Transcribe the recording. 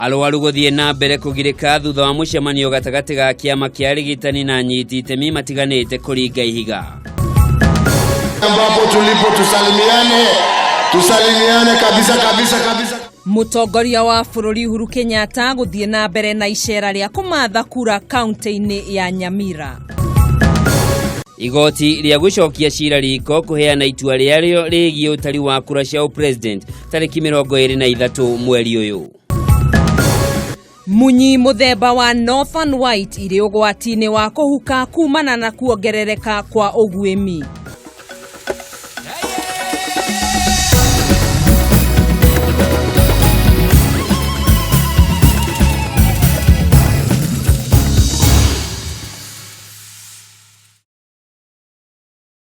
Arwaru guthie na mbere kugirika thutha wa mucemanio gatagati ga kiama kia arigitani na nyiti itemi matiganite kuringa ihiga. Ambapo tulipo tusalimiane kabisa. Mutongoria wa bururi Uhuru Kenyatta guthie na mbere na icera ria kumatha kura kaunti-ini ya Nyamira. Igoti ria gucokia cira riko kuheana itua riario rigie utari wa kura cia president tariki 23 mweri uyu. Munyi muthemba wa Northern White iri ugwati-ini wa kuhuka kumana na kuongerereka kwa uguimi.